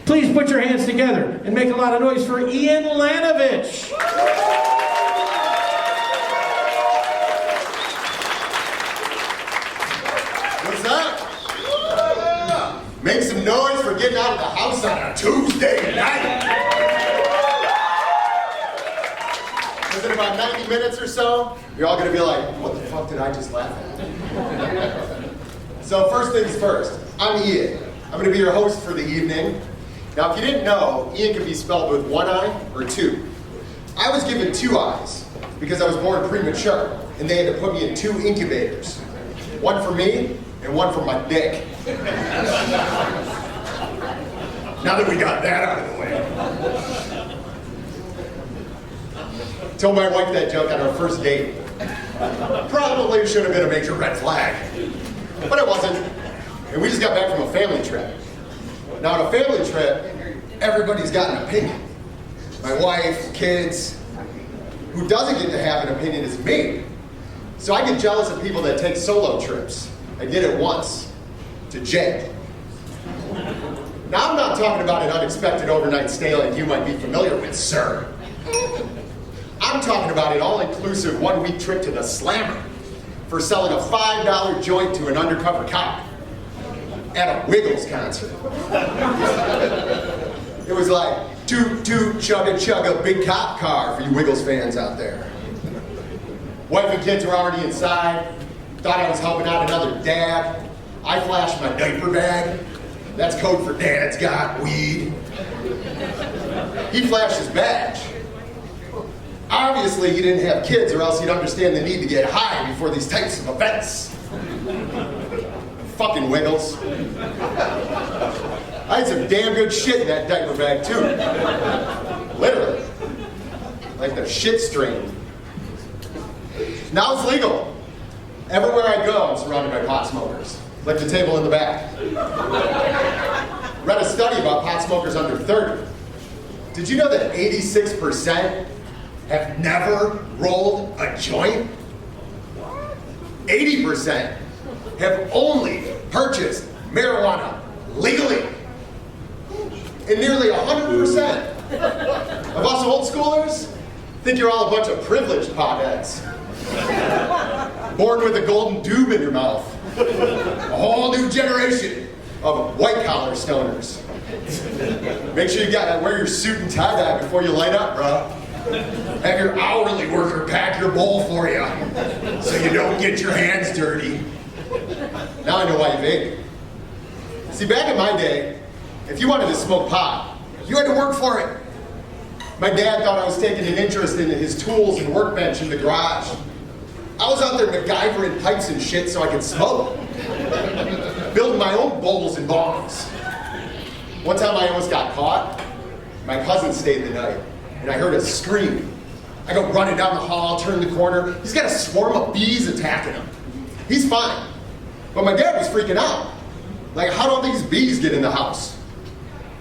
Please put your hands together and make a lot of noise for Iain Lanivich. What's up? Make some noise for getting out of the house on a Tuesday night. In about 90 minutes or so, you're all going to be like, what the fuck did I just laugh at? So first things first, I'm Iain. I'm going to be your host for the evening. Now if you didn't know, Iain can be spelled with one eye or two. I was given two eyes because I was born premature and they had to put me in two incubators. One for me and one for my dick. Now that we got that out of the way. Told my wife that joke on our first date. Probably should have been a major red flag, but it wasn't. And we just got back from a family trip. Now on a family trip, everybody's got an opinion. My wife, kids. Who doesn't get to have an opinion is me. So I get jealous of people that take solo trips. I did it once, to jail. Now I'm not talking about an unexpected overnight stay like you might be familiar with, sir. I'm talking about an all-inclusive one-week trip to the Slammer for selling a $5 joint to an undercover cop at a Wiggles concert. It was like, toot toot, chugga chugga, big cop car for you Wiggles fans out there. Wife and kids were already inside, thought I was helping out another dad. I flashed my diaper bag. That's code for dad's got weed. He flashed his badge. Obviously, you didn't have kids, or else you'd understand the need to get high before these types of events. Fucking Wiggles. I had some damn good shit in that diaper bag, too. Literally. Like the shit stream. Now it's legal. Everywhere I go, I'm surrounded by pot smokers. Like the table in the back. Read a study about pot smokers under 30. Did you know that 86% have never rolled a joint? 80% have only purchased marijuana legally. And nearly 100% of us old schoolers think you're all a bunch of privileged potheads. Born with a golden doob in your mouth. A whole new generation of white-collar stoners. Make sure you wear your suit and tie-dye before you light up, bro. Have your hourly worker pack your bowl for you so you don't get your hands dirty. Now I know why you vape. See, back in my day, if you wanted to smoke pot, you had to work for it. My dad thought I was taking an interest in his tools and workbench in the garage. I was out there MacGyvering pipes and shit so I could smoke. Building my own bowls and bongs. One time I almost got caught. My cousin stayed the night. And I heard a scream. I go running down the hall, turn the corner. He's got a swarm of bees attacking him. He's fine. But my dad was freaking out. Like, how do these bees get in the house?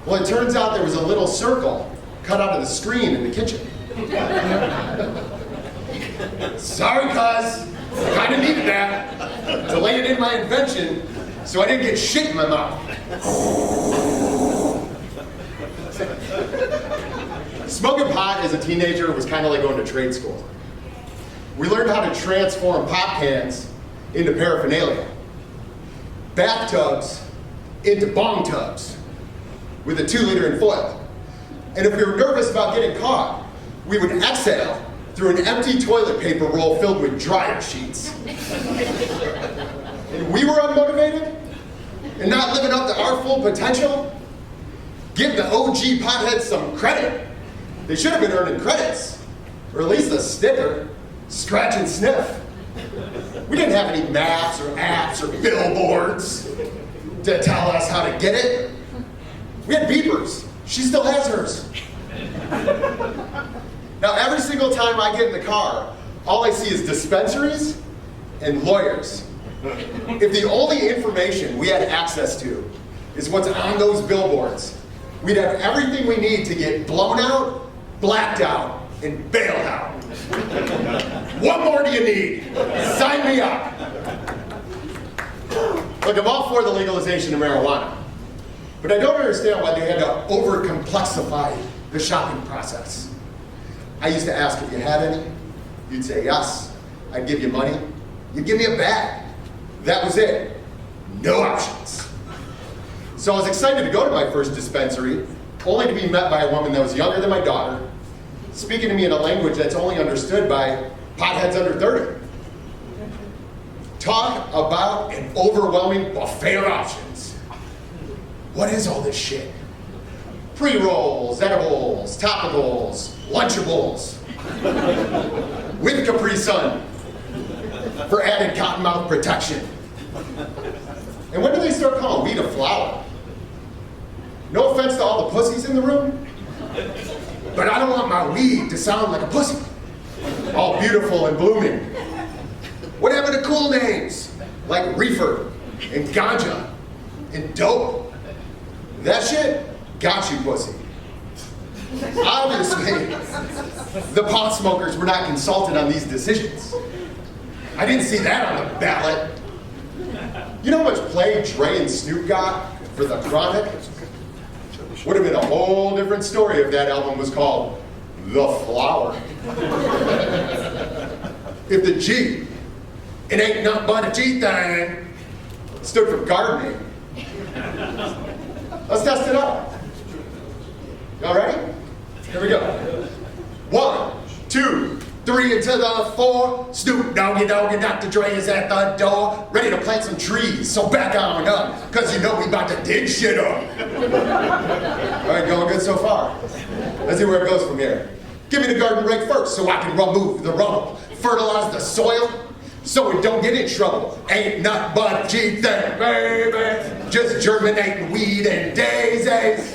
Well, it turns out there was a little circle cut out of the screen in the kitchen. Sorry, cuz. I kind of needed that to lay it in my invention so I didn't get shit in my mouth. Smoking pot as a teenager was kind of like going to trade school. We learned how to transform pop cans into paraphernalia. Bathtubs into bong tubs with a 2-liter in foil. And if we were nervous about getting caught, we would exhale through an empty toilet paper roll filled with dryer sheets. And we were unmotivated and not living up to our full potential. Give the OG potheads some credit. They should have been earning credits, or at least a sticker, scratch and sniff. We didn't have any maps or apps or billboards to tell us how to get it. We had beepers. She still has hers. Now every single time I get in the car, all I see is dispensaries and lawyers. If the only information we had access to is what's on those billboards, we'd have everything we need to get blown out, blacked out, and bailed out. What more do you need? Sign me up. Look, I'm all for the legalization of marijuana. But I don't understand why they had to over-complexify the shopping process. I used to ask if you had any. You'd say yes. I'd give you money. You'd give me a bag. That was it. No options. So I was excited to go to my first dispensary, only to be met by a woman that was younger than my daughter, speaking to me in a language that's only understood by potheads under 30. Talk about an overwhelming buffet of options. What is all this shit? Pre-rolls, edibles, topicals, Lunchables, with Capri Sun for added cottonmouth protection. And when do they start calling weed a flower? No offense to all the pussies in the room, but I don't want my weed to sound like a pussy. All beautiful and blooming. What happened to cool names like reefer and ganja and dope? That shit got you, pussy. Obviously, the pot smokers were not consulted on these decisions. I didn't see that on the ballot. You know how much play Dre and Snoop got for The Chronic? Would have been a whole different story if that album was called The Flower. If the G, it ain't nothing but a G thing, stood for gardening. Let's test it out. Y'all ready? Here we go. 1, 2, 3 into the 4. Snoop Doggy Dogg and Dr. Dre is at the door, ready to plant some trees. So back on up, cause you know we about to dig shit up. All right, going good so far. Let's see where it goes from here. Give me the garden rake first, so I can remove the rubble, fertilize the soil, so it don't get in trouble. Ain't nothing but a G thing, baby. Just germinating weed and daisies.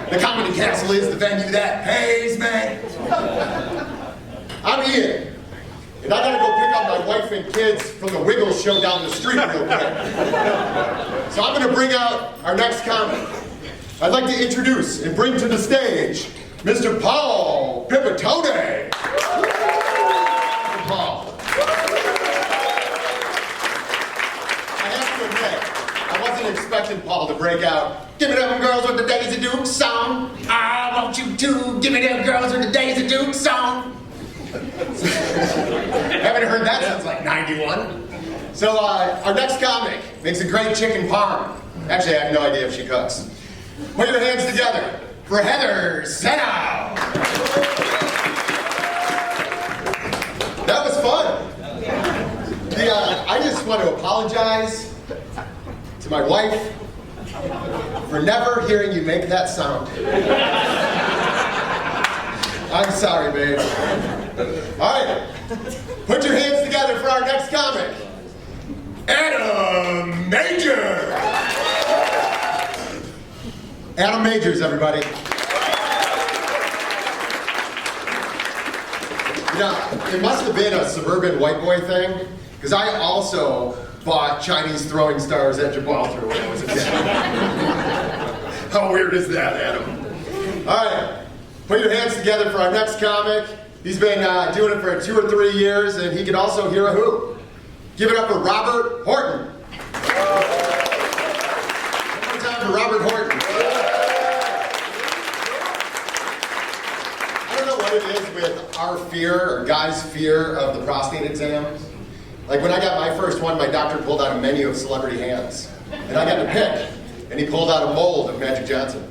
The Comedy Castle is the venue that pays me. I'm Ian, and I gotta go pick up my wife and kids from the Wiggles show down the street real quick. So I'm gonna bring out our next comic. I'd like to introduce and bring to the stage Mr. Paul Pipitone. Paul. I have to admit, I wasn't expecting Paul to break out, "Give me them girls with the Daisy Duke song. I want you to give me them girls with the Daisy Duke song." Haven't heard that since like 91. So our next comic makes a great chicken parm. Actually, I have no idea if she cooks. Put your hands together for Heather Senow. That was fun. I just want to apologize to my wife for never hearing you make that sound. I'm sorry, babe. All right, put your hands together for our next comic, Adam Major. Adam Majors, everybody. You know, it must have been a suburban white boy thing, because I also bought Chinese throwing stars at Gibraltar when I was a kid. How weird is that, Adam? All right, put your hands together for our next comic. He's been doing it for 2 or 3 years, and he can also hear a hoop. Give it up for Robert Horton. One more time for Robert Horton. I don't know what it is with our fear, or guys' fear of the prostate exam. Like when I got my first one, my doctor pulled out a menu of celebrity hands. And I got to pick. And he pulled out a mold of Magic Johnson.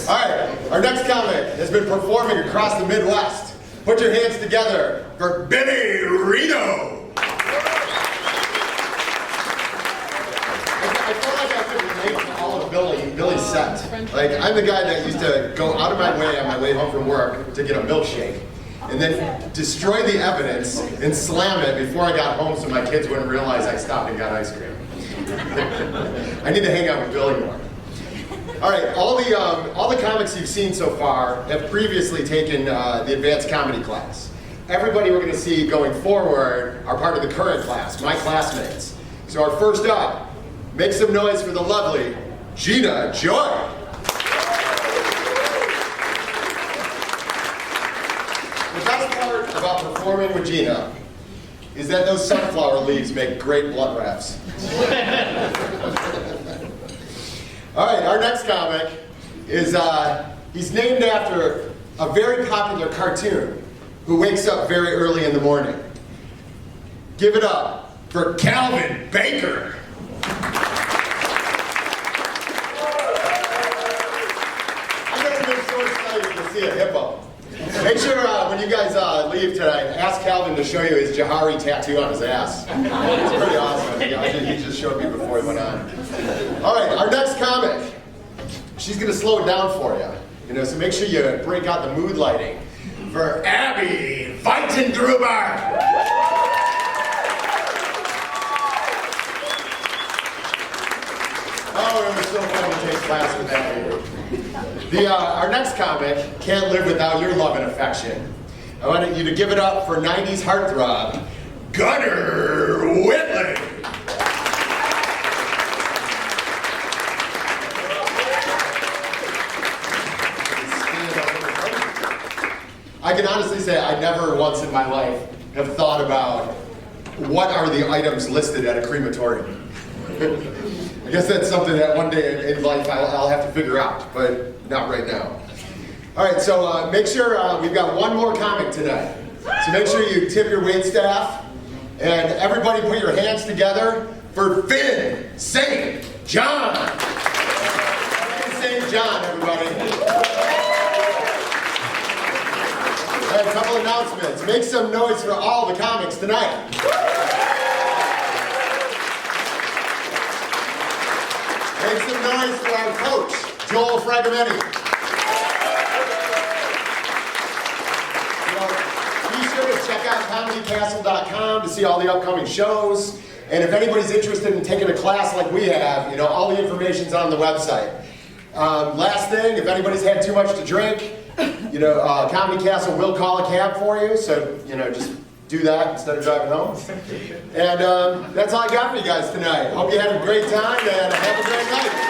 All right, our next comic has been performing across the Midwest. Put your hands together for Benny Reno. I feel like I could relate to all of Billy's set. Like, I'm the guy that used to go out of my way on my way home from work to get a milkshake, and then destroy the evidence and slam it before I got home so my kids wouldn't realize I stopped and got ice cream. I need to hang out with Billy more. All right, all the comics you've seen so far have previously taken the advanced comedy class. Everybody we're going to see going forward are part of the current class, my classmates. So our first up, make some noise for the lovely Gina Joy. The best part about performing with Gina is that those sunflower leaves make great blunt wraps. All right, our next comic is, he's named after a very popular cartoon who wakes up very early in the morning. Give it up for Calvin Baker. I've never been so excited to see a hippo. Make sure when you guys leave tonight, ask Calvin to show you his Jahari tattoo on his ass. It's pretty awesome. He just showed me before he went on. All right, our next comic. She's going to slow it down for you. So make sure you break out the mood lighting for Abby Weitengruber. Oh, it was so fun to take class with Abby. Our next comic can't live without your love and affection. I want you to give it up for 90s heartthrob, Gunnar Whitley. I can honestly say I never once in my life have thought about what are the items listed at a crematorium. I guess that's something that one day in life I'll have to figure out, but not right now. All right, so make sure we've got one more comic today. So make sure you tip your waitstaff, and everybody put your hands together for Finn St. John. Finn St. John, everybody. All right, a couple announcements. Make some noise for all the comics tonight. Make some noise for our coach, Joel Fragomeni. Be sure to check out comedycastle.com to see all the upcoming shows. And if anybody's interested in taking a class like we have, all the information's on the website. Last thing, if anybody's had too much to drink, Comedy Castle will call a cab for you, so, just do that instead of driving home. And that's all I got for you guys tonight. Hope you had a great time and have a great night.